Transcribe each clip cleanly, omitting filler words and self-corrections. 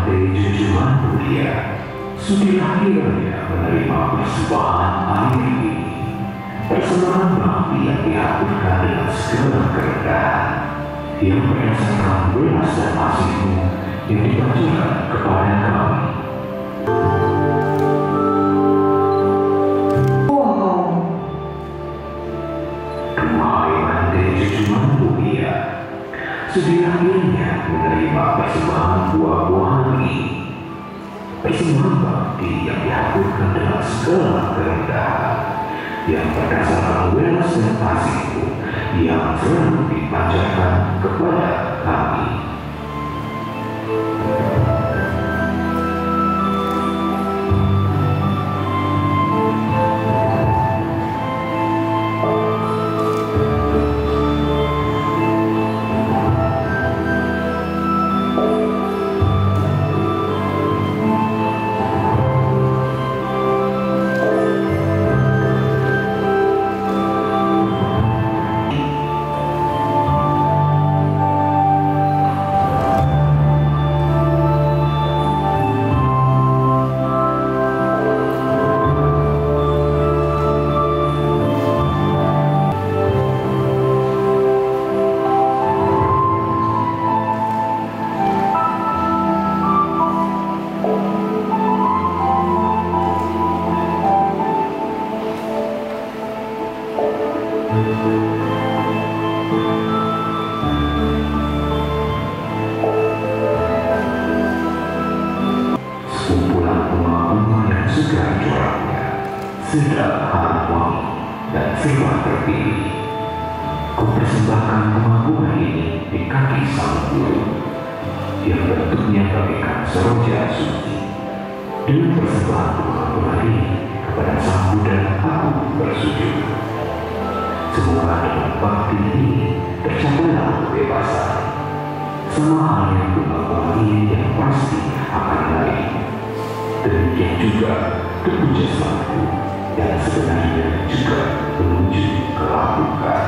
Bante junjungan mulia, sudilah kiranya menerima persembahan air ini. Persembahan bakti yang dihaturkan dengan segala kerendahan, yang berdasarkan belas dan kasih-Mu yang dibacakan kepada kami. Duhai Bante junjungan mulia, sudilah kiranya menerima persembahan buah-buahan ini. Persembahan bakti yang dihaturkan dengan segala kerendahan, yang berdasarkan welas dan kasih-Mu yang selalu dipanjatkan kepada kami. Sekumpulan bunga-bunga yang segar coraknya, sedap harum wangi dan sewa terpilih. Kupersembahkan bunga-bunga ini di kaki sang guru, yang bentuknya bagaikan seroja suci. Dengan persembahan bunga-bunga ini kepada sang Buddha aku bersujud. Semoga dengan bakti ini tercapailah kebebasan. Sama halnya bunga-bunga ini yang pasti akan lari. Demikian juga kepuja sangku yang sebenarnya juga menuju ke labukan.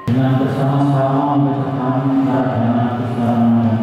Dengan bersama-sama membacakan sarjana keselamatan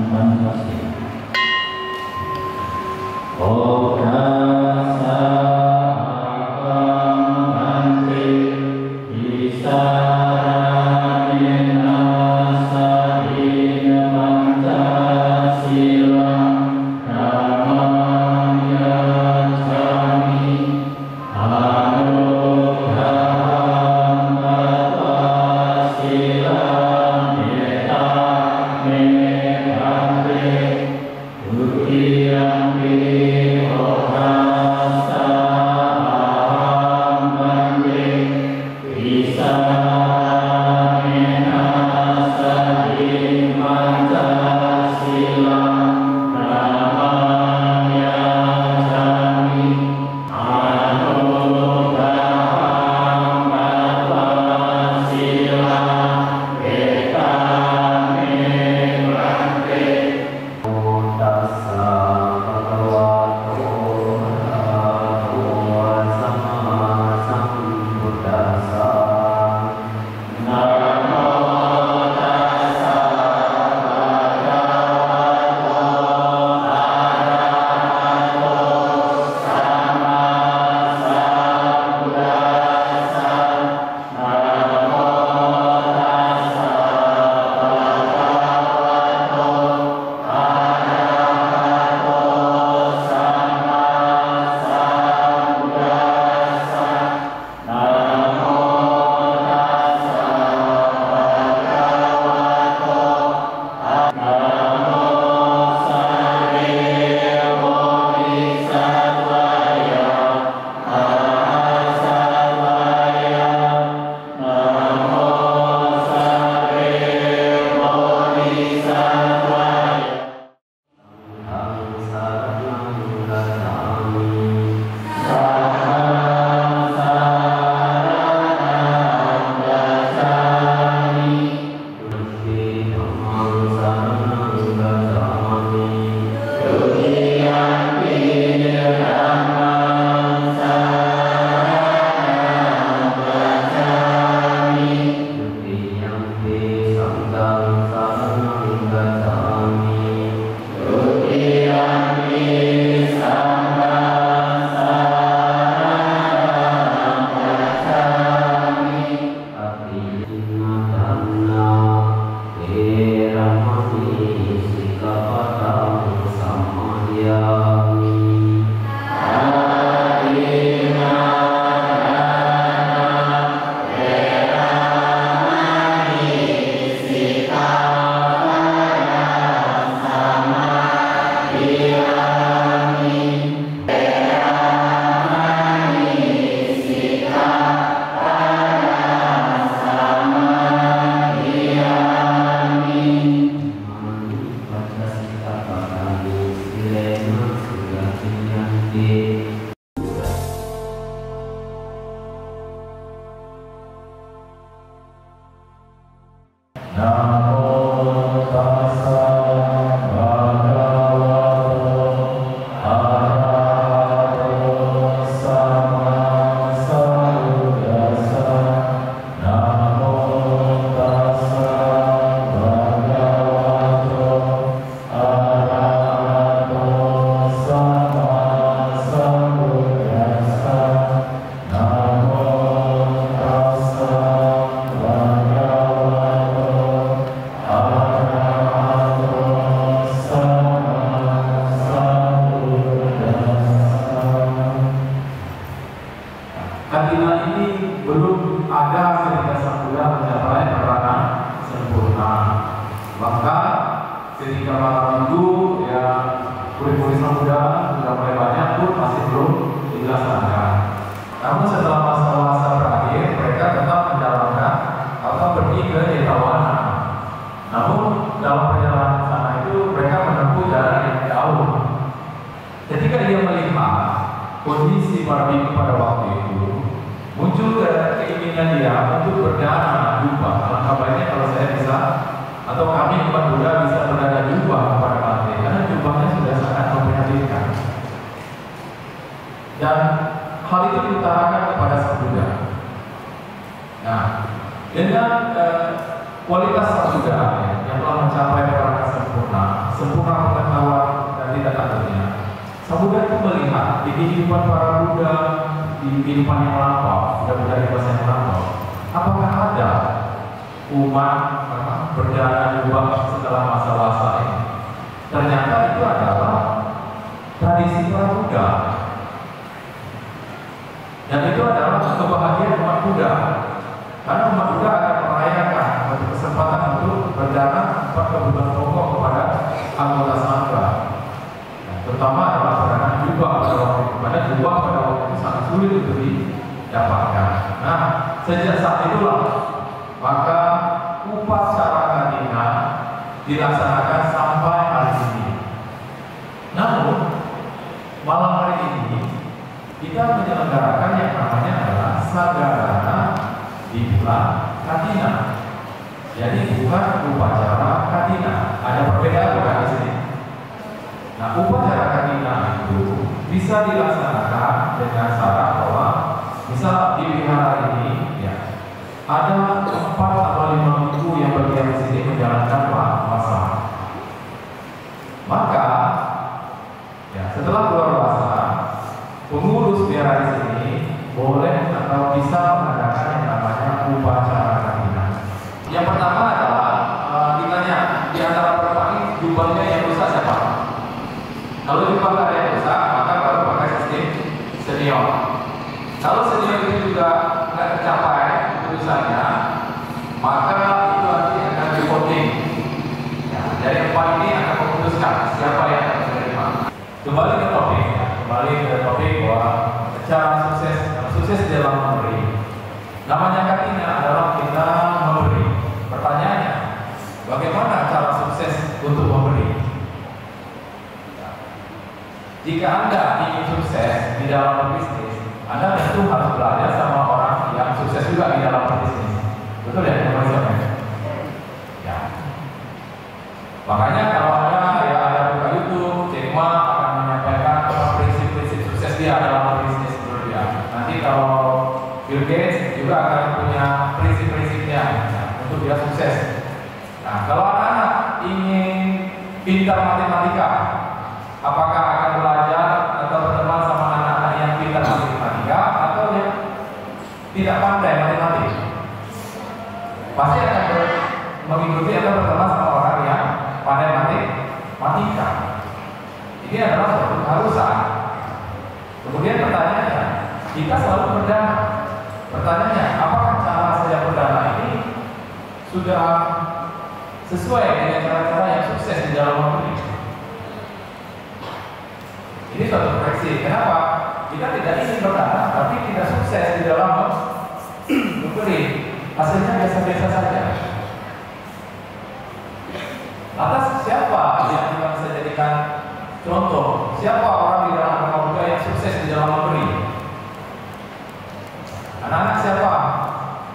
Anak-anak siapa?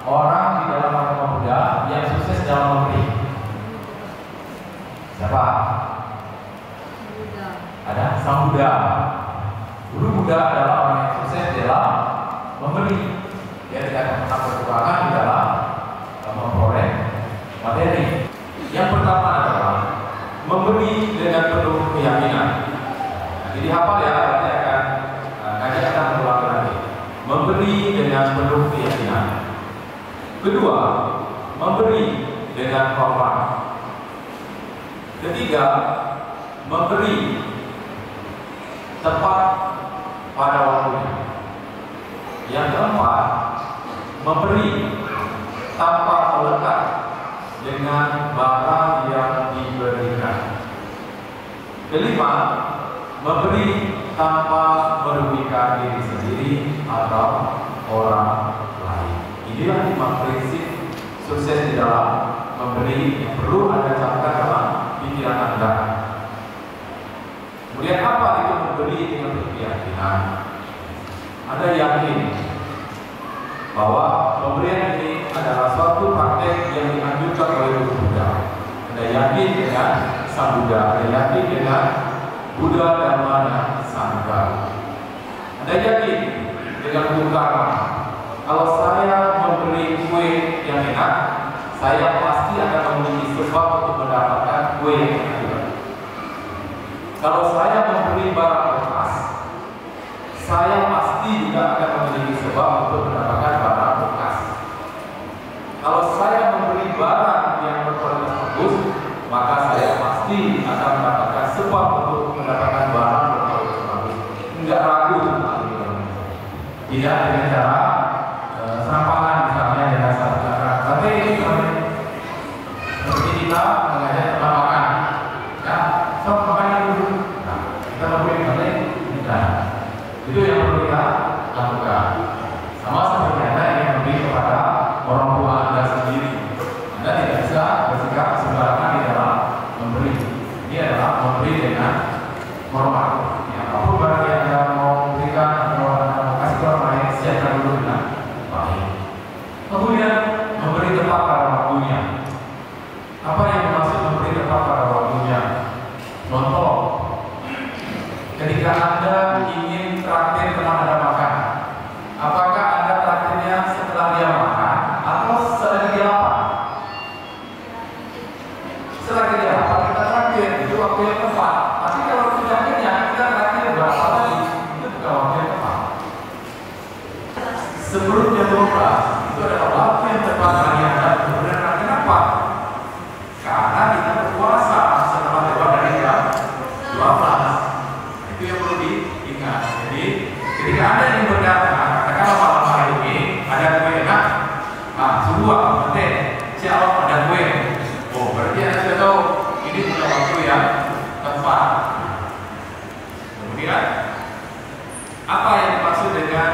Orang di dalam agama Buddha yang sukses dalam memberi. Siapa? Buddha. Ada Sang Buddha. Dulu Buddha adalah orang yang sukses dalam memberi. Dia tidak pernah berkekurangan di dalam memperoleh materi. Yang pertama adalah memberi dengan penuh keyakinan. Jadi hafal ya, nanti akan kajian akan mengulang lagi. Memberi dengan penuh keyakinan. Kedua, memberi dengan hormat. Ketiga, memberi tepat pada waktunya. Yang keempat, memberi tanpa melekat dengan barang yang diberikan. Kelima, memberi tanpa merugikan diri sendiri atau orang lain. Inilah 5 prinsip sukses di dalam memberi yang perlu Anda catatkan dalam pikiran Anda. Kemudian apa itu memberi dengan keyakinan? Anda yakin bahwa pemberian ini adalah suatu praktek yang dianjurkan oleh Buddha. Anda yakin dengan Sang Buddha, Anda yakin dengan Buddha Dharma dan Sangha. Anda yakin dengan Bung Karno, kalau saya memberi kue yang enak, saya pasti akan memiliki sebab untuk mendapatkan kue yang enak. Kalau saya memberi barang bekas, saya pasti juga akan memiliki sebab untuk mendapatkan barang bekas. Kalau saya memberi barang yang berkualitas bagus, maka saya pasti akan mendapatkan sebab untuk mendapatkan barang berkualitas bagus. Enggak ragu tentang itu. Tidak dengan cara serampangan misalnya dengan satu cara. Tapi ini seperti kita mengajar tentang makan. Ya, so makan dulu. Nah, kita memberi nanti kita. Itu yang perlu kita lakukan. Sama seperti Anda ingin memberi kepada orang tua Anda sendiri. Anda tidak bisa bersikap sembarangan di dalam memberi. Ini adalah memberi dengan hormat. Ya, apapun barang yang Anda mau berikan atau Anda mau kasih ke orang lain, siapkan dulu dengan baik. Kemudian memberi tepat pada waktunya. Apa yang dimaksud memberi tepat pada waktunya? Contoh, ketika Anda ingin traktir teman Anda makan, apakah Anda traktirnya setelah dia makan atau setelah dia lapar? Setelah dia lapar kita traktir, itu waktu yang tepat. Tapi kalau traktirnya kita traktir berapa lagi, itu bukan waktu yang tepat. Sebelum jam 12 itu adalah waktu yang tepat bagi Anda untuk benar-benar. Kenapa? Karena kita berpuasa setelah lewat dari jam 12. Itu yang perlu diingat. Jadi ketika Anda ingin berdagang, katakanlah malam hari ini ada kue enak, sebuah nanti siapa ada kue. Oh, berarti Anda sudah tahu ini bukan waktu yang tepat. Kemudian apa yang dimaksud dengan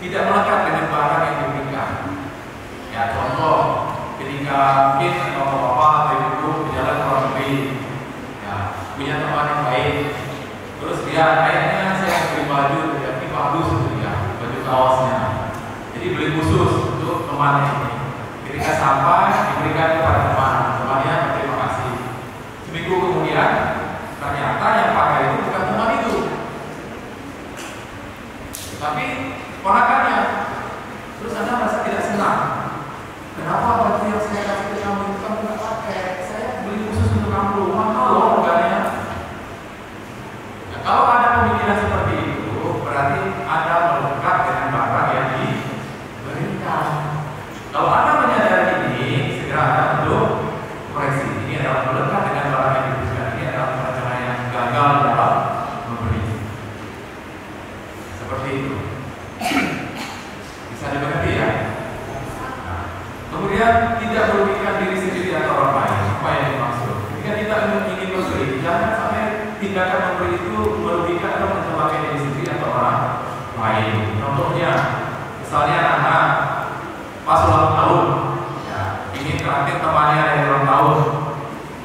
tidak melekat dengan barang yang diberikan? Ya, contoh ketika mungkin atau bapak atau ibu di jalan luar negeri, ya, punya teman yang baik, terus dia kayaknya saya beli baju, tapi bagus itu ya, baju kaosnya. Jadi beli khusus untuk temannya ini. Ketika sampai diberikan kepada temannya berterima kasih. Seminggu kemudian ternyata yang pakai itu bukan teman itu, tapi ponakannya. Terus Anda merasa tidak senang. Kenapa baju yang saya kasih ke kamu itu kamu tidak pakai? Saya beli khusus untuk kamu, mahal loh harganya. Nah, kalau ada pemikiran seperti itu, berarti Anda melekat dengan barang yang diberikan. Kalau Anda menyadari ini, segera Anda untuk koreksi. Ini adalah melekat dengan barang yang diberikan. Ini adalah cara yang gagal dalam memberi. Seperti itu. Bisa dimengerti ya? Kemudian tidak merugikan diri sendiri atau orang lain. Apa yang dimaksud? Ketika kita ingin memberi, jangan sampai tindakan memberi itu merugikan atau mencelakai diri sendiri atau orang lain. Contohnya, misalnya anak pas ulang tahun, ya, ingin traktir temannya dari ulang tahun,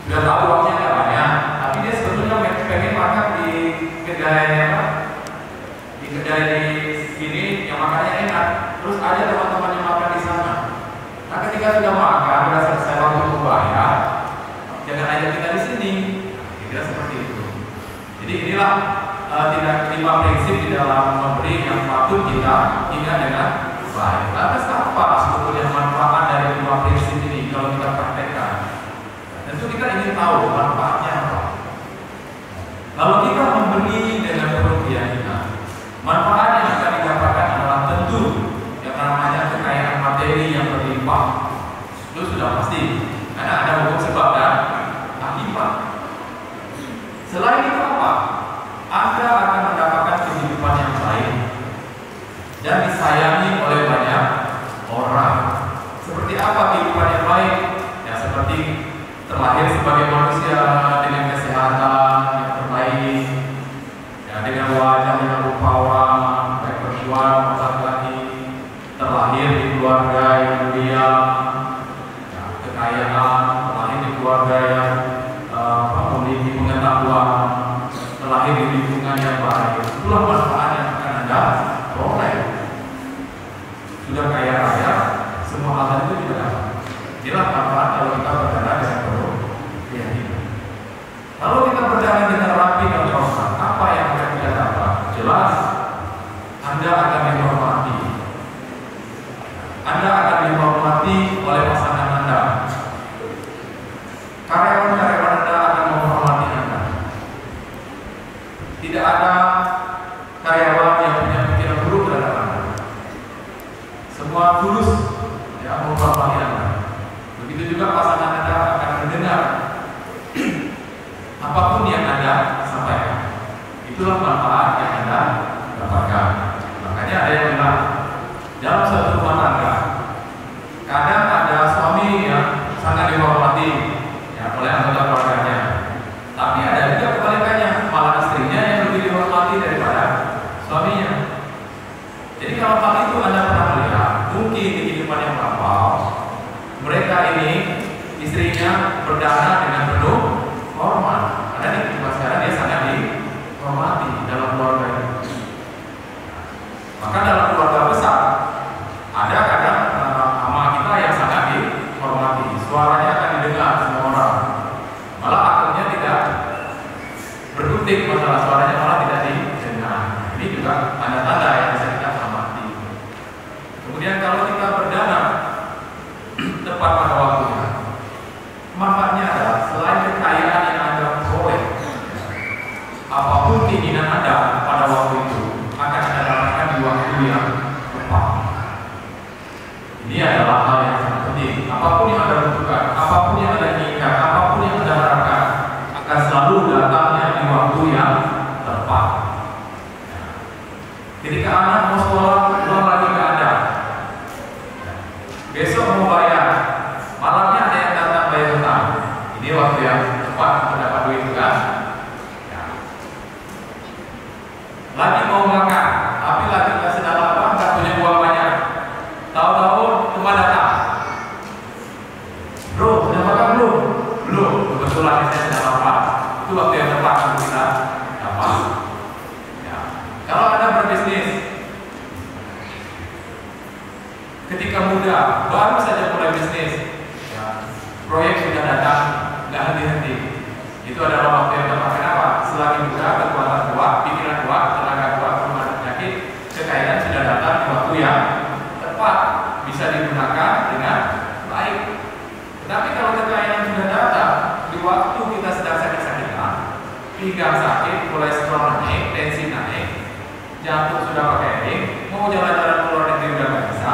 sudah tahu uangnya nggak banyak, tapi dia sebetulnya pengen makan di kedai apa? Di kedai di sini yang makannya enak, terus ada teman-teman yang makan di sana. Nah, ketika sudah makan, sudah selesai waktu membayar, Kira-kira seperti itu. Jadi inilah tidak 5 prinsip di dalam memberi yang patut kita ingat dengan baik. Lantas apa sebetulnya manfaat dari 5 prinsip ini kalau kita praktekkan? Tentu kita ingin tahu manfaatnya apa. Kalau kita memberi dengan penuh keyakinan, manfaat yang akan didapatkan adalah tentu yang namanya kekayaan materi yang berlimpah. Itu sudah pasti, karena ada hukum sebab dan akibat. Selain itu apa? Anda akan mendapatkan kehidupan yang baik dan disayangi oleh banyak orang. Seperti apa kehidupan yang baik? Ya seperti terlahir sebagai manusia dengan kesehatan yang terbaik, ya, dengan wajah yang rupawan, baik perempuan maupun laki-laki, terlahir di keluarga yang mulia, ya, kekayaan, terlahir di keluarga yang memiliki pengetahuan, terlahir di lingkungan yang baik. Itulah manfaat yang akan Anda peroleh. Sudah kaya raya, semua hal itu juga dapat. Inilah manfaat kalau kita berjalan dengan penuh keyakinan. Kalau kita berjalan dengan rapi dan hormat, apa yang akan kita dapat? Jelas, Anda akan dihormati. Anda akan dihormati oleh pasangan Anda. Karyawan-karyawan Anda akan menghormati Anda. Tidak ada karyawan yang punya pikiran buruk terhadap Anda. Semua tulus ya menghormati Anda. Begitu juga pasangan Anda akan mendengar apapun yang Anda sampaikan. Itulah manfaat yang Anda dapatkan. Makanya ada yang bilang dalam suatu rumah tangga kadang ada suami yang sangat dihormati ya, oleh anggota keluarganya, tapi ada juga kebalikannya, malah istrinya yang lebih dihormati daripada suaminya. Jadi kalau hal itu Anda pernah melihat, mungkin di kehidupan yang lampau mereka ini istrinya berdana dengan penuh hormat. Karena di kehidupan sekarang dia sangat dihormati dalam keluarga ini. Maka dalam keluarga besar ada kadang ama kita yang sangat dihormati, suaranya akan didengar semua orang. Malah akhirnya tidak berkutik masalah suaranya, malah tidak didengar. Ini juga tanda-tanda yang bisa kita amati. Kemudian kalau kita berdana tepat pada waktunya, manfaatnya adalah selain kekayaan yang Anda peroleh, apapun keinginan Anda pada waktu itu akan Anda dapatkan di waktu yang tepat. Ini adalah hal yang sangat penting. Apapun yang Anda butuhkan, apapun yang Anda inginkan, apapun yang Anda harapkan akan selalu datangnya di waktu yang tepat. Ketika anak mau sekolah, uang lagi ke Anda. Besok mau bayar, malamnya ada yang datang bayar hutang. Ini waktu yang tepat mendapat duit kan? Ya. Lagi mau makan, tapi lagi nggak sedang lapar, nggak punya uang banyak. Tahu-tahu teman datang. Bro, sudah makan belum? Belum. Kebetulan saya sedang lapar. Itu waktu yang tepat untuk kita dapat. Ya. Kalau Anda berbisnis, ketika muda, baru saja mulai bisnis, ya, proyek sudah datang, nggak henti-henti. Itu adalah waktu yang tepat. Kenapa? Selagi muda, kekuatan kuat, pikiran kuat, tenaga kuat, rumah penyakit, kekayaan sudah datang di waktu yang tepat, bisa digunakan dengan baik. Tetapi kalau kekayaan sudah datang di waktu kita sedang sakit-sakitan, pinggang sakit, kolesterol naik, tensi naik, jantung sudah pakai ring, mau jalan-jalan keluar negeri udah nggak bisa,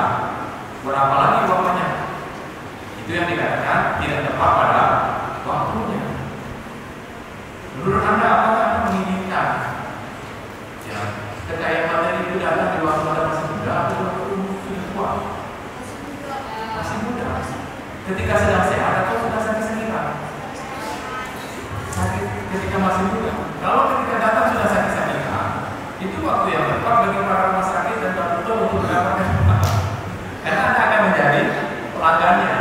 berapa lagi waktunya? Itu yang dikatakan tidak tepat pada waktunya. Menurut Anda apakah Anda menginginkan ya, kekayaan materi itu datang di waktu Anda masih muda atau waktu sudah tua? Masih muda. Ketika sedang sehat atau sudah sakit-sakitan? Sakit ketika masih muda. Kalau ketika datang sudah sakit-sakitan, itu waktu yang tepat bagi para rumah sakit dan dokter untuk mendapatkan hutang. Karena Anda akan menjadi pelanggannya.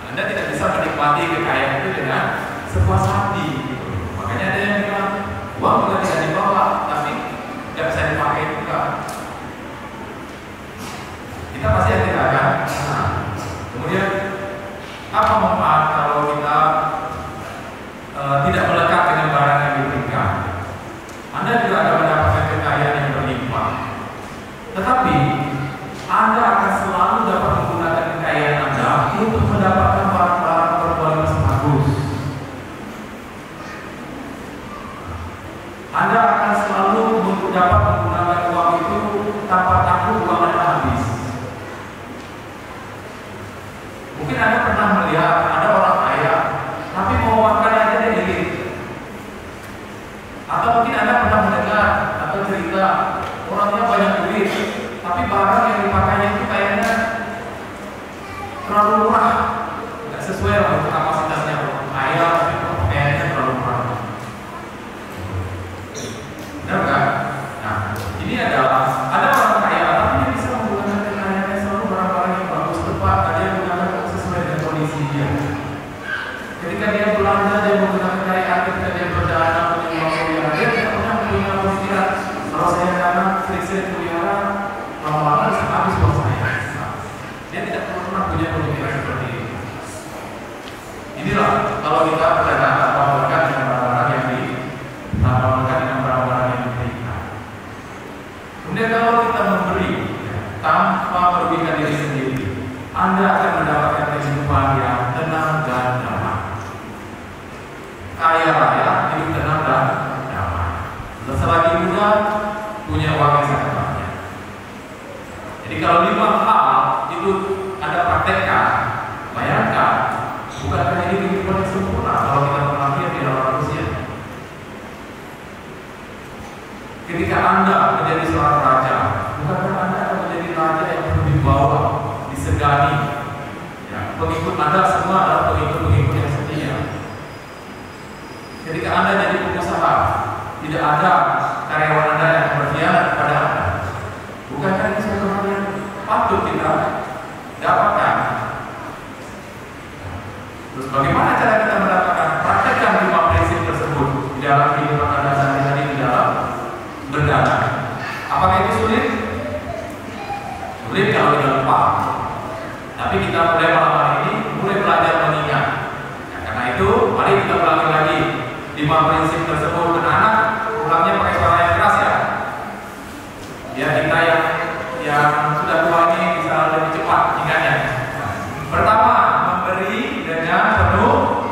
Anda tidak bisa menikmati kekayaan itu dengan sepuas hati. Makanya ada yang bilang, uang juga tidak dibawa, tapi tidak bisa dipakai juga. Kita pasti akan kemudian apa manfaat kalau kita pernah melihat ada orang kaya, tapi mau makan aja dia irit? Atau mungkin Anda pernah mendengar atau cerita orangnya banyak duit, tapi barang yang dipakainya itu kayaknya terlalu murah, nggak sesuai dengan kapasitasnya. Kaya tapi pakaiannya terlalu murah. Benar kan? Nah, ini adalah ada orang kaya, tapi dia bisa menggunakan kekayaannya selalu barang-barang yang bagus, tepat, ada yang menggunakan sesuai dengan kondisi dia. Ketika dia belanja, dia menggunakan kekayaan, ketika dia berdana, punya uang miliaran, dia tidak pernah punya pikiran kalau saya dana, sering miliaran, lama-lama bisa habis uang saya. Nah, dia tidak pernah punya pemikiran seperti ini. Inilah kalau kita berdagang atau berdagang dengan barang-barang yang diberikan. Kemudian kalau kita memberi tanpa merugikan diri sendiri, Anda akan mendapatkan kehidupan yang tenang dan damai. Kaya raya, hidup tenang dan damai. Selagi muda, punya uang yang sangat banyak. Jadi kalau 5 hal itu Anda praktekkan, bayangkan, bukankah ini kehidupan yang sempurna kalau kita mengalami di dalam manusia. Ketika Anda menjadi seorang raja, bukankah Anda akan menjadi raja yang berwibawa, disegani? Ya, pengikut Anda semua adalah pengikut-pengikut yang setia. Ketika Anda jadi pengusaha, tidak ada karyawan Anda yang berkhianat kepada Anda. Bukankah ini suatu hal yang patut kita dapatkan? Terus bagaimana cara kita mendapatkan? Praktekkan 5 prinsip tersebut di dalam kehidupan Anda sehari-hari di dalam berdagang. Apakah itu sulit? Sulit kalau kita lupa. Tapi kita mulai malam hari ini mulai belajar mengingat. Ya, karena itu mari kita ulangi lagi 5 prinsip tersebut. Anak-anak ulangnya pakai suara yang keras ya. Biar kita yang sudah tua ini bisa lebih cepat ingatnya. Pertama, memberi dengan penuh.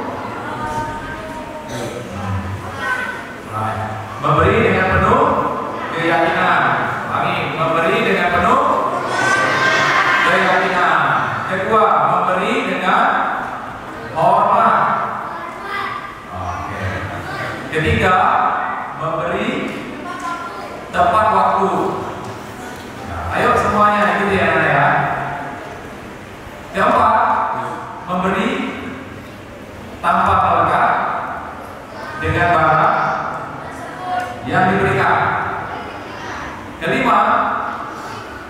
Memberi dengan penuh keyakinan. Lagi, memberi dengan penuh keyakinan. Kedua, memberi dengan hormat. Oke. Ketiga, memberi tepat waktu. Nah, ayo semuanya ikuti ya. Keempat, memberi tanpa melekat dengan barang yang diberikan. Kelima,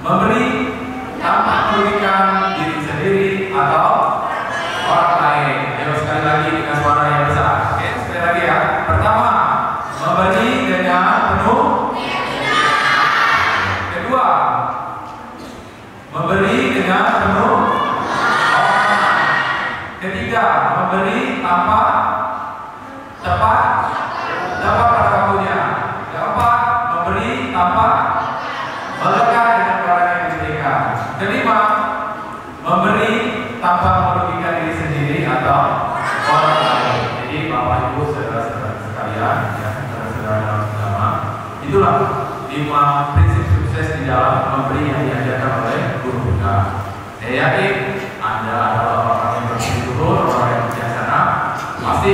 memberi tanpa merugikan diri sendiri atau orang lain. Ayo sekali lagi dengan suara yang besar. Oke, sekali lagi ya. Pertama, memberi dengan penuh. Kedua, memberi dengan penuh. Ketiga, memberi tanpa tepat pada waktunya. Keempat, memberi tanpa melekat dengan barang yang diberikan. Kelima, memberi tanpa merugikan diri sendiri atau orang lain. Jadi Bapak Ibu saudara-saudara sekalian, ya, saudara-saudara dalam agama, itulah 5 prinsip sukses di dalam memberi yang diajarkan oleh Guru kita. Saya yakin Anda adalah orang yang bersyukur, orang yang bijaksana, pasti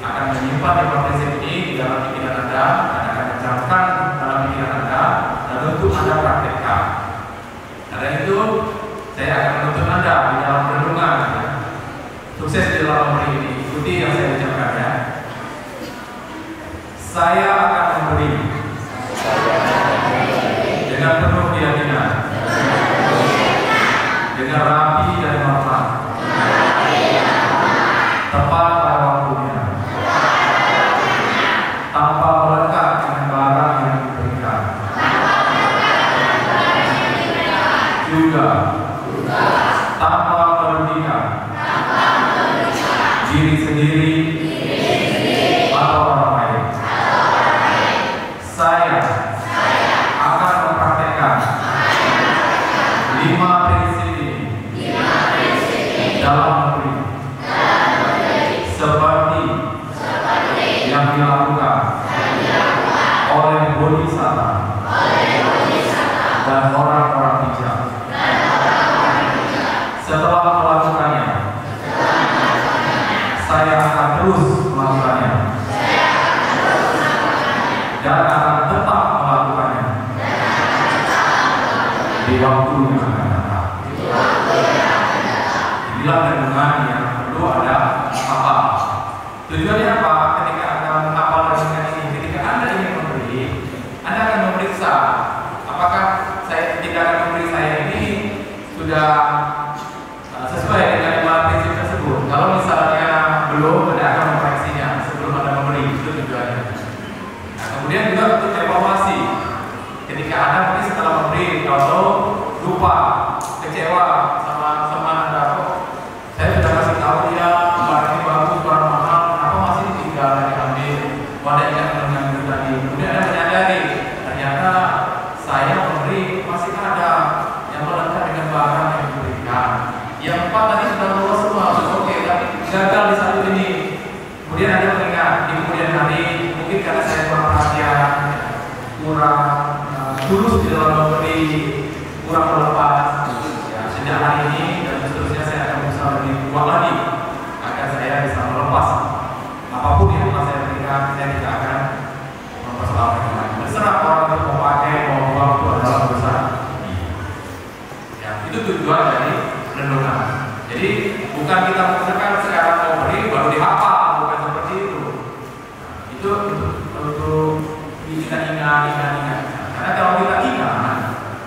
akan menyimpan 5 prinsip ini di dalam pikiran Anda dan akan mencamkan dalam pikiran Anda dan untuk Anda praktekkan. Karena itu saya akan menuntut Anda di dalam renungan ya. Sukses di dalam memberi ini. Ikuti yang saya ucapkan ya. Saya akan memberi dengan penuh keyakinan, dengan rapi dan hormat, tepat pada waktunya, tanpa melekat dengan barang yang diberikan, juga tanpa merugikan diri sendiri atau orang lain. Saya akan mempraktekkan 5 prinsip ini dalam memberi seperti yang dilakukan oleh bodhisattva dan orang-orang bijak. Setelah melakukannya, Inilah renungan yang perlu ada apa. Tujuannya apa? Ketika Anda menghafal renungan ini, ketika Anda ingin memberi, Anda akan memeriksa apakah ketika Anda memberi saya ini sudah sesuai dengan 5 prinsip tersebut. Kalau misalnya belum, Anda akan memkoreksinya sebelum Anda memberi. Itu tujuannya. Nah, kemudian juga untuk evaluasi. Ketika Anda mungkin setelah memberi, kalau lupa, kecewa sama teman Anda, saya sudah kasih tahu dia barang ini bagus, barang mahal, kenapa masih ditinggal diambil? Pada ingat dengan itu tadi. Kemudian Anda menyadari ternyata saya memberi masih ada yang melekat dengan barang yang diberikan. Yang 4 tadi sudah lolos semua, oke, tapi gagal di satu ini. Kemudian Anda mengingat di kemudian hari, mungkin karena saya kurang perhatian, kurang tulus di dalam memberi, kurang melepas. Ya, sejak hari ini dan seterusnya saya akan berusaha lebih kuat lagi agar saya bisa melepas apapun yang telah saya berikan. Saya tidak akan mempersoalkan lagi. Terserah orang itu mau pakai, mau buang, itu adalah urusan. Ya, itu tujuan dari renungan. Jadi bukan kita menggunakan sekarang mau beri baru dihafal, bukan seperti itu. Itu untuk kita ingat. Karena kalau kita ingat,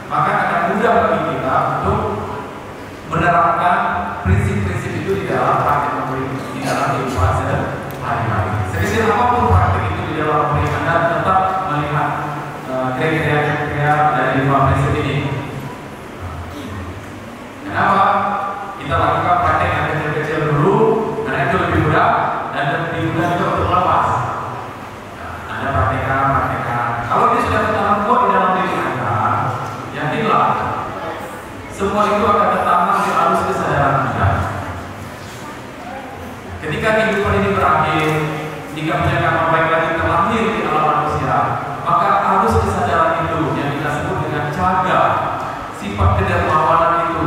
maka akan mudah bagi kita untuk menerapkan prinsip-prinsip itu di dalam praktik memberi, di dalam kehidupan sehari-hari. Sekecil apapun praktik itu di dalam memberi, Anda tetap melihat kriteria dari 5 prinsip ini. Kenapa? Kita lakukan praktek yang kecil-kecil dulu, karena itu lebih mudah dan lebih mudah juga untuk melepas. Anda praktekkan. Kalau ini sudah tertanam kuat di dalam diri Anda, yakinlah semua itu akan tertanam di arus kesadaran Anda. Ketika kehidupan ini berakhir, jika penyakit baik lagi terlahir di alam manusia, maka arus kesadaran itu yang kita sebut dengan caga, sifat kedermawanan itu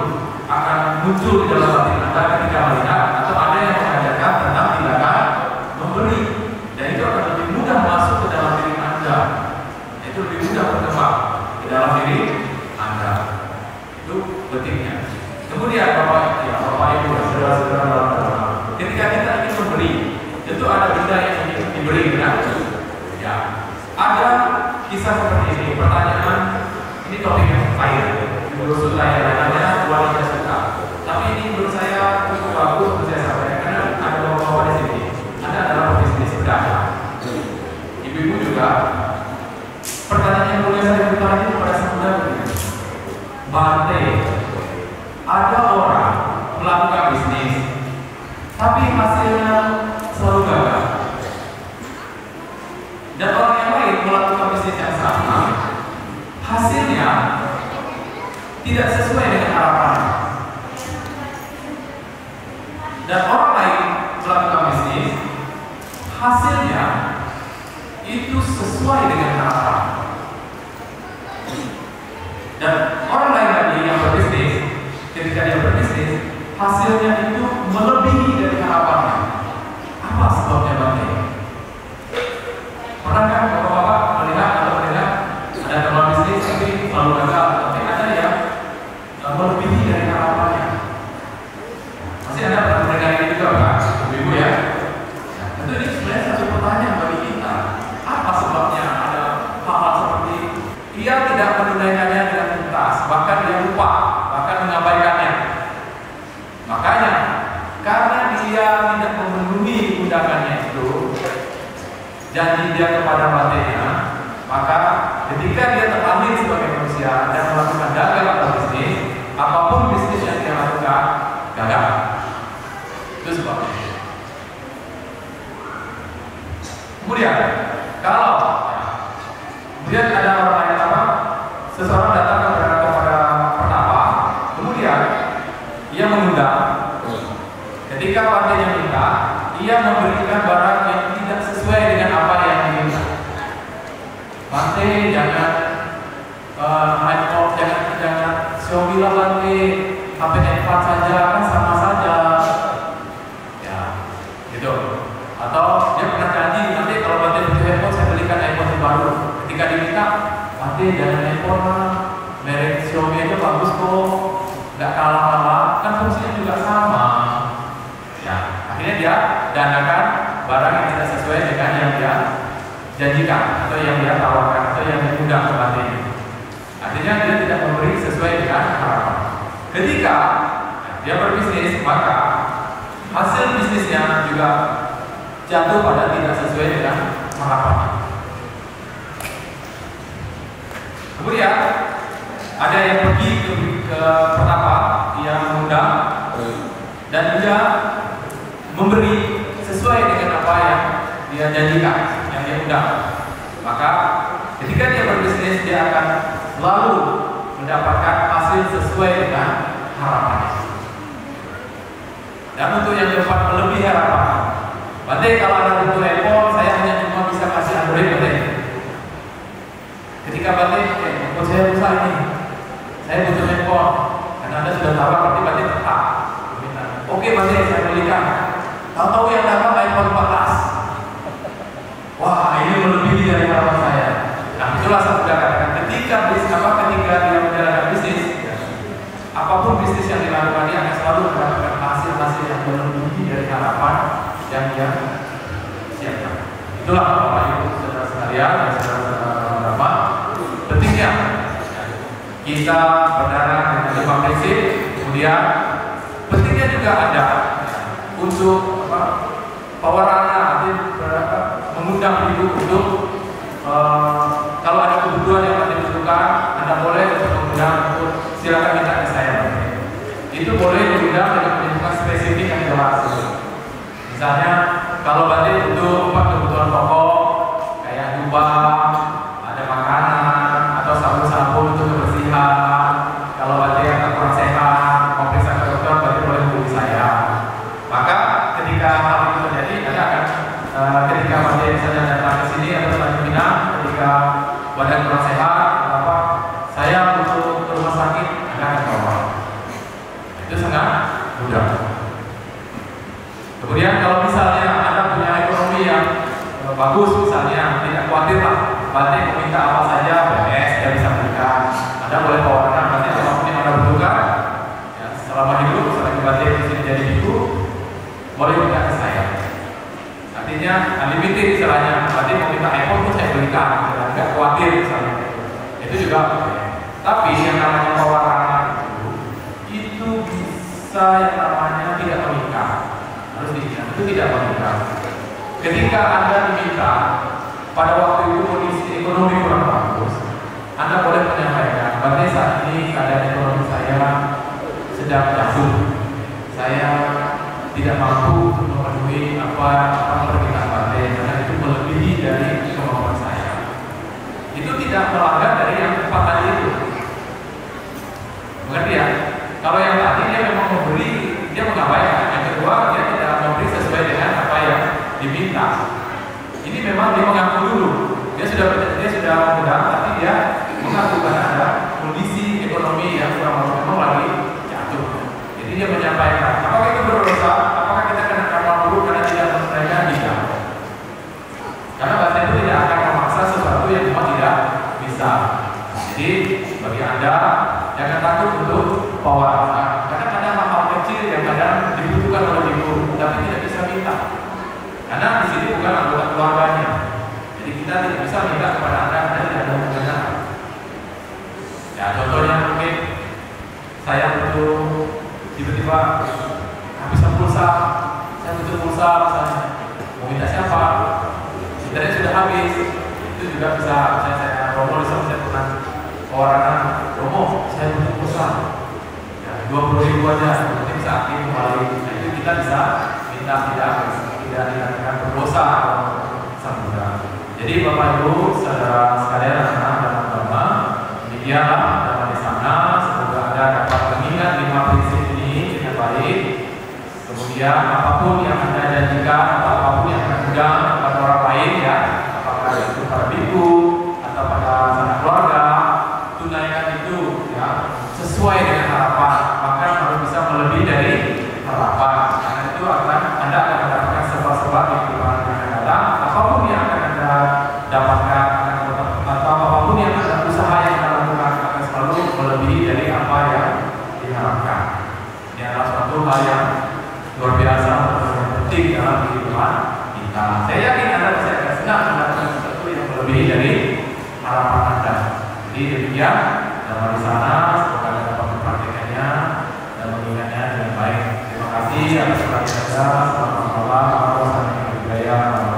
akan muncul di dalam hati Anda ketika melihat atau ada yang mengajarkan tentang tindakan memberi, dan itu akan lebih mudah masuk ke dalam diri Anda. Itu lebih mudah berkembang di dalam diri Anda. Itu pentingnya. Kemudian Bapak Ibu, saudara-saudara dalam agama, ketika kita ingin memberi, itu ada benda yang ingin diberi, benar? Ya. Ada kisah seperti ini. Pertanyaan ini topik yang kaya. Menurut saya namanya wanita suka. Tapi ini menurut saya cukup bagus untuk saya sampaikan karena ada bapak-bapak di sini. Anda adalah pebisnis berdagang. Ibu-ibu juga. Pertanyaan yang boleh saya bertanya kepada saudara begini. Bante, ada orang melakukan bisnis, tapi hasilnya selalu gagal. Dan orang yang lain melakukan bisnis yang sama, hasilnya tidak sesuai dengan harapan. Dan orang lain melakukan bisnis, hasilnya itu sesuai dengan harapan. Dan orang lain lagi yang berbisnis, ketika dia berbisnis, hasilnya itu melebihi dari harapannya. Apa sebabnya Bang? Pernahkah bapak-bapak melihat atau mendengar ada teman bisnis tapi selalu gagal, tapi ada yang melebihi dari harapannya? Masih ada pernah mendengar ini juga Pak, ibu ya? Tentu ini sebenarnya satu pertanyaan bagi kita. Apa sebabnya ada hal-hal seperti ini? Dia tidak menunaikannya dengan tuntas, bahkan dia lupa, bahkan mengabaikannya. Makanya, karena dia tidak memenuhi undangannya itu, janji dia kepada batinnya, maka ketika dia terlahir sebagai manusia dan melakukan dagang atau bisnis, apapun bisnis yang dia lakukan, gagal. Itu sebabnya. Kemudian, kemudian ada orang lain apa? Seseorang datang kepada pertapa, kemudian ia mengundang. Ketika partainya minta, ia memberikan barang yang tidak sesuai dengan apa yang diminta. Bante, jangan iPhone, jangan Xiaomi lah Bante, HP iPad saja, kan sama saja. Ya, gitu. Atau dia pernah janji, nanti kalau Bante butuh iPhone, saya belikan iPhone yang baru. Ketika diminta, Bante jangan iPhone lah, merek Xiaomi aja bagus kok, nggak kalah-kalah, kan fungsinya juga sama. dia danakan barang yang tidak sesuai dengan yang dia janjikan atau yang dia tawarkan atau yang diundang ke batinnya. Artinya dia tidak memberi sesuai dengan harapan. Ketika dia berbisnis, maka hasil bisnisnya juga jatuh pada tidak sesuai dengan harapan. Kemudian ada yang pergi ke petapa yang mengundang dan dia memberi sesuai dengan apa yang dia janjikan, yang dia undang. Maka ketika dia berbisnis, dia akan selalu mendapatkan hasil sesuai dengan harapannya. Dan untuk yang keempat, melebihi harapan. Berarti kalau ada butuh iPhone, saya hanya cuma bisa kasih Android berarti. Ketika berarti, handphone saya rusak ini, saya butuh handphone. Karena Anda sudah tahu, berarti tetap. Oke, berarti saya belikan. Tahu-tahu yang dapat iPhone 14. Wah, ini melebihi dari harapan saya. Nah, itulah saya sudah katakan. Ketika dia menjalankan bisnis, apapun bisnis yang dilakukan, dia akan selalu mendapatkan hasil-hasil yang melebihi dari harapan yang dia siapkan. Itulah Bapak Ibu saudara sekalian dan saudara-saudara, pentingnya kita berdarah dengan 5 prinsip. Kemudian pentingnya juga ada untuk pewarana, mengundang ibu untuk kalau ada kebutuhan yang Anda dibutuhkan, Anda boleh untuk mengundang untuk silakan minta ke saya. Itu boleh diundang dengan perhitungan spesifik yang jelas. Misalnya kalau berarti butuh kebutuhan pokok kayak jubah, ada makanan atau sabun-sabun untuk kebersihan. Kalau berarti yang kurang sehat, mau periksa ke dokter, berarti boleh hubungi saya. Maka ketika hal itu terjadi, Anda akan ketika berarti misalnya datang ke sini atau selanjutnya, ketika badan kurang sehat, apa saya butuh ke rumah sakit, Anda akan bawa. Itu sangat mudah. Kemudian kalau misalnya Anda punya ekonomi yang bagus, misalnya tidak khawatir lah, berarti meminta apa saja, BPS dia bisa berikan. Anda boleh bawakan berarti apapun yang Anda butuhkan. Ya, selama hidup, selagi berarti disini jadi ibu, boleh minta ke saya. Artinya unlimited istilahnya, berarti mau minta iPhone pun saya berikan, tidak khawatir misalnya. Itu juga. Tapi yang namanya pewarana itu bisa yang namanya tidak mengikat. Harus diingat, itu tidak mengikat. Ketika Anda diminta pada waktu itu kondisi ekonomi kurang bagus, Anda boleh menyampaikan, berarti saat ini keadaan ekonomi saya sedang jatuh. Saya tidak mampu memenuhi apa permintaan partai karena itu melebihi dari kemampuan saya. Itu tidak melanggar dari yang 4 tadi itu. Mengerti ya? Kalau yang tadi dia memang memberi, dia mengabaikan. Yang kedua, dia tidak memberi sesuai dengan apa yang diminta. Ini memang dia mengaku dulu. Dia sudah mengundang, tapi dia mengaku karena ada kondisi ekonomi yang memang lagi jatuh. Jadi dia menyampaikan, apakah itu berdosa? Apakah kita kena kapal dulu karena tidak menunaikan? Tidak. Karena bahasa itu tidak akan memaksa sesuatu yang memang tidak bisa. Jadi bagi Anda jangan takut untuk pewarana. Karena ada hal kecil yang kadang dibutuhkan oleh ibu, tapi tidak bisa minta. Karena di sini bukan anggota keluarganya. Jadi kita tidak bisa minta kepada Anda karena tidak ada hubungannya. Ya contohnya mungkin saya butuh tiba-tiba habisan pulsa, saya butuh pulsa misalnya, mau minta siapa? Sebenarnya sudah habis, itu juga bisa saya Romo saya pernah pewarana, Romo saya butuh pulsa, ya 20.000 aja, nanti bisa aktif kembali. Nah itu kita bisa minta tidak dikatakan berdosa sambutan. Jadi Bapak Ibu, saudara sekalian, anak-anak dalam agama, demikianlah dalam di sana. Semoga Anda dapat mengingat 5 prinsip ini dengan baik. Kemudian apapun yang Anda janjikan atau apapun yang Anda undang kepada orang lain, ya, apakah itu pada biku atau pada sanak keluarga, tunaikan itu ya sesuai dengan harapan. Maka harus bisa melebihi dari harapan. Karena itu Anda akan mendapatkan sebab-sebab di kehidupan yang akan datang. Apapun yang akan Anda dapatkan atau apapun yang Anda usaha yang Anda lakukan akan selalu melebihi dari apa yang diharapkan. Ini adalah suatu hal yang luar biasa, penting dalam Saya yakin Anda pasti akan senang mendapatkan sesuatu yang melebihi dari harapan Anda. Jadi demikian, dan di sana semoga Anda dapat mempraktikkannya dan mengingatnya dengan baik. Terima kasih atas perhatian Anda. Selamat malam. Wassalamualaikum warahmatullahi wabarakatuh.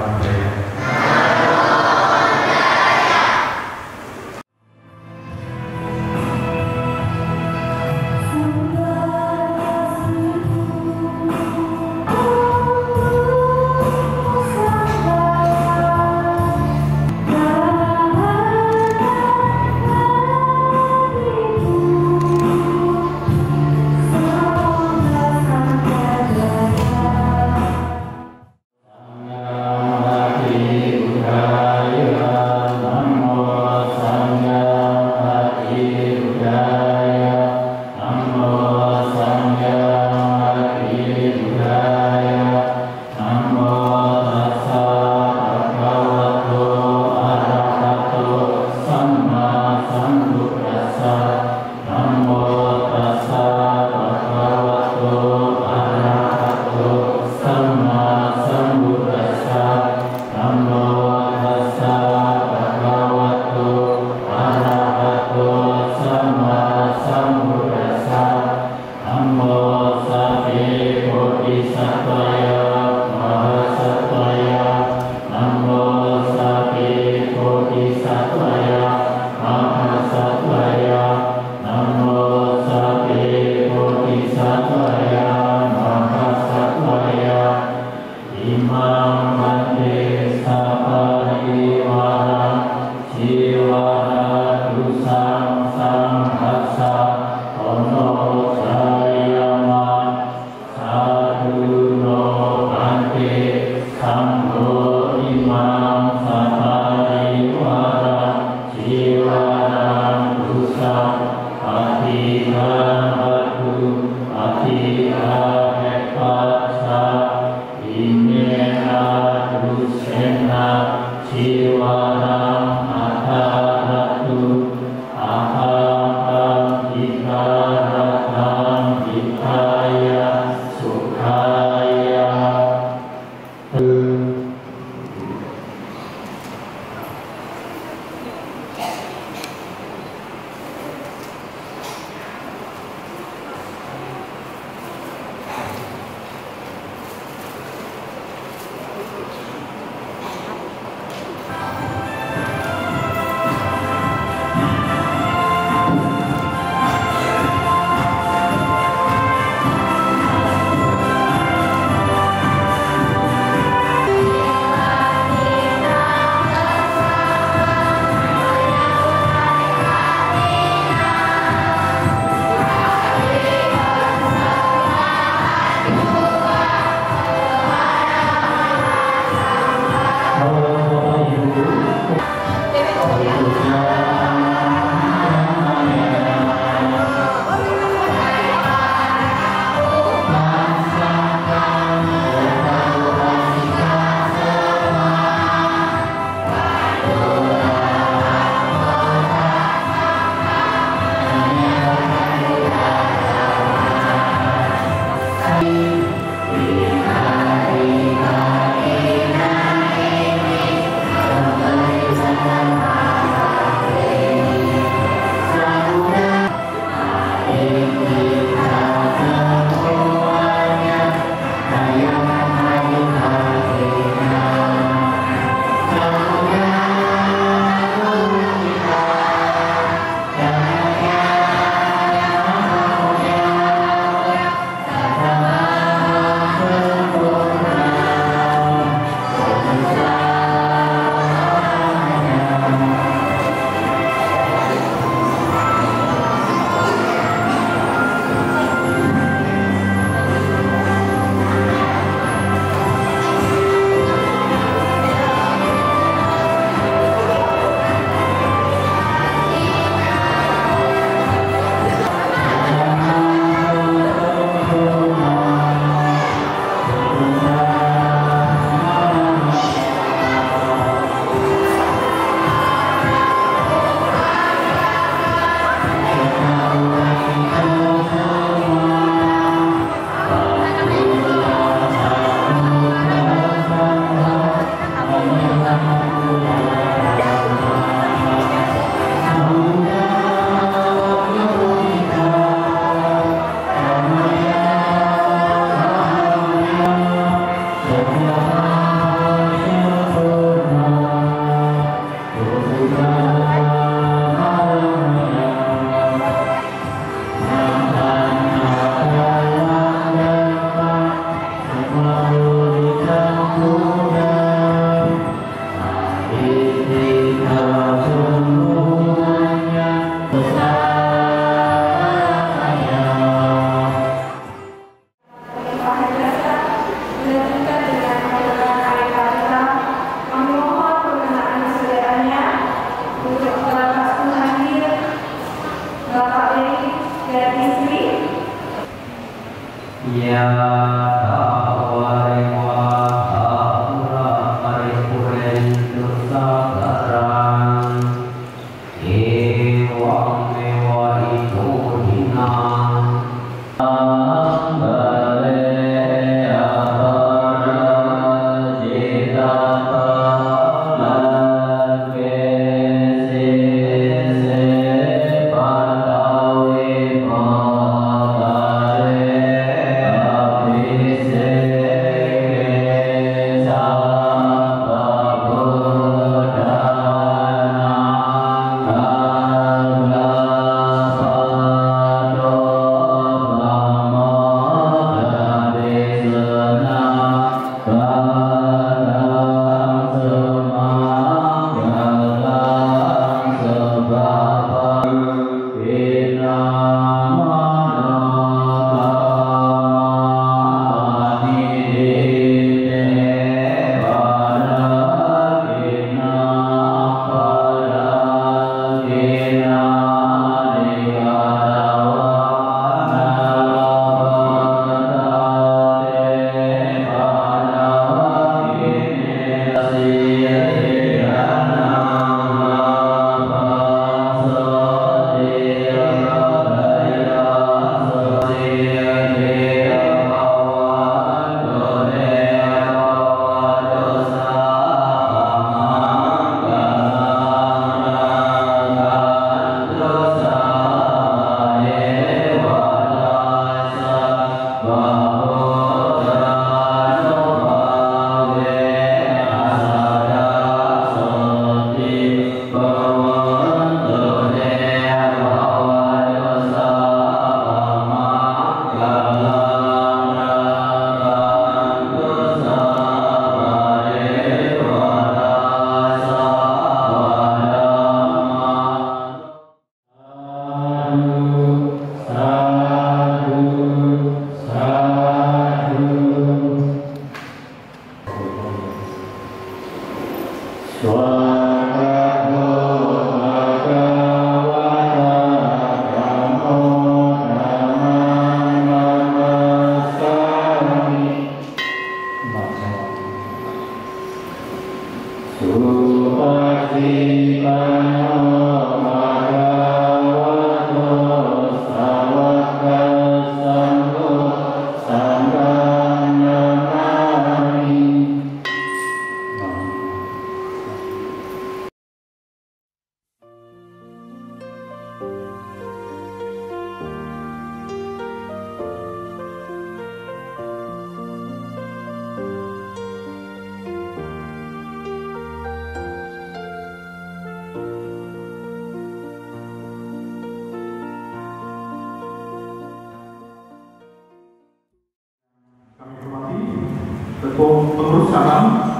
pengurus cabang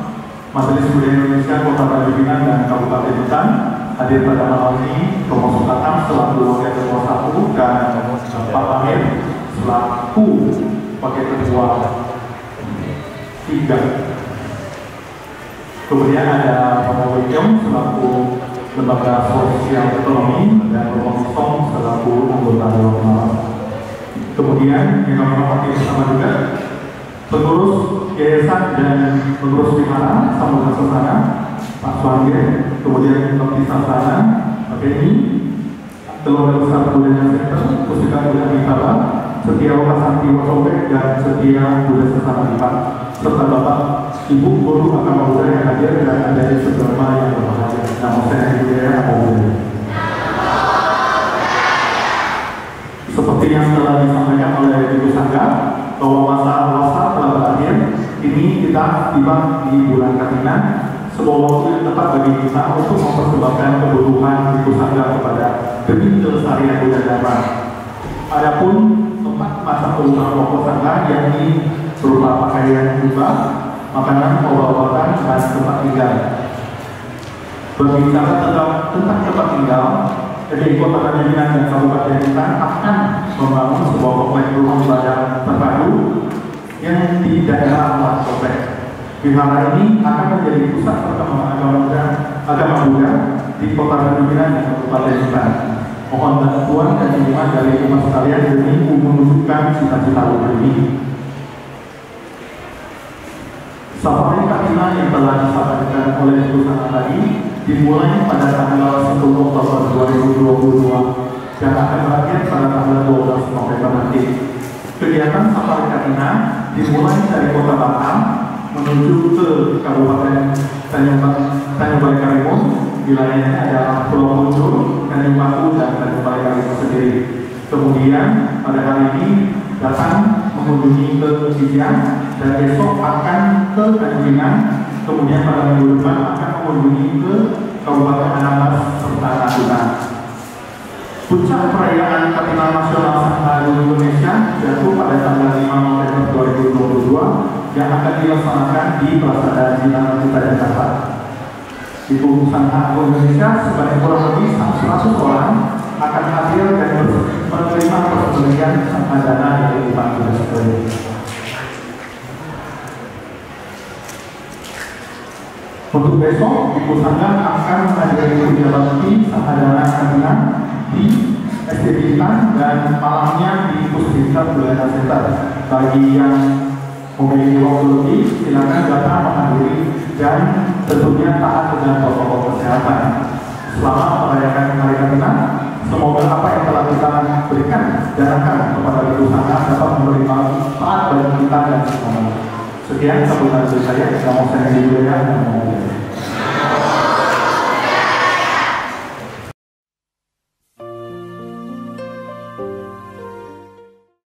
Majelis Budaya Indonesia Kota Tanjung Pinang dan Kabupaten Bintan hadir pada malam ini, Romo Sultan selaku Wakil Ketua 1 dan Pak Amir selaku Wakil Ketua 3. Kemudian ada Pak Wikyong selaku Lembaga Sosial Ekonomi dan Romo Song selaku anggota Dewan Pengawas. Kemudian yang kami hormati bersama juga pengurus yayasan dan pengurus wihara Samudra Sasana, Pak Swangge, kemudian Bakti Sasana, Pak Beni, Keluarga Besar Budaya Center, Pusaka Budaya Mitara, Setia Wakasanti Wakobek dan Setia Budaya Sasana Dipan, serta Bapak Ibu Guru Agama Budaya yang hadir dan ada beberapa yang berbahagia. Nama saya Budaya Agama Budaya. Seperti yang telah disampaikan oleh Ibu Sangga, bahwa masa puasa telah berakhir. Ini kita tiba di bulan Katina, sebuah waktu yang tepat bagi kita untuk mempersembahkan kebutuhan Ibu Sangga kepada demi kelestarian budaya. Adapun tempat masa kebutuhan pokok Sangga yakni berupa pakaian jubah, makanan, obat-obatan, dan tempat tinggal. Berbicara tentang tempat tinggal, jadi Kota Tanjung Pinang dan Kabupaten Bintan akan membangun sebuah kompleks rumah ibadah terpadu yang di daerah Alas Komplek. Wihara ini akan menjadi pusat perkembangan agama Buddha di Kota Tanjung Pinang dan Kabupaten Bintan. Mohon bantuan dan dukungan dari umat sekalian demi mewujudkan cita-cita luhur ini. Safari Katina yang telah disampaikan oleh Ibu Sangga tadi dimulai pada tanggal 10 Oktober 2022 dan akan berakhir pada tanggal 12 November nanti. Kegiatan Safari Katina dimulai dari Kota Batam menuju ke Kabupaten Tanjung Balai Karimun. Wilayahnya adalah Pulau Punjul, Tanjung Batu, dan Tanjung Balai Karimun sendiri. Kemudian pada hari ini datang mengunjungi ke Kijian dan besok akan ke Tanjung Pinang. Kemudian pada minggu depan akan mengunjungi ke Kabupaten Anambas serta Natuna. Puncak perayaan Katina Nasional Sangha Indonesia jatuh pada tanggal 5 November 2022 yang akan dilaksanakan di Prasada Jinang Kita Jakarta. Ibu Sangha Indonesia sebanyak kurang lebih 100 orang akan hadir dan menerima persembahyan sangha dana dari Pak Gubernur. Untuk besok, Ibu Sangga akan menghadiri puja bakti sahadana Katina di SD Bintan dan malamnya di Pusdiklat Budaya Center. Bagi yang memiliki waktu lebih, silakan datang menghadiri dan tentunya taat dengan protokol kesehatan. Selama merayakan Hari Katina, semoga apa yang telah kita berikan dan akan kepada Ibu Sangga dapat memberi manfaat bagi kita dan semuanya. Sekian sambutan dari saya. Nama saya Budaya.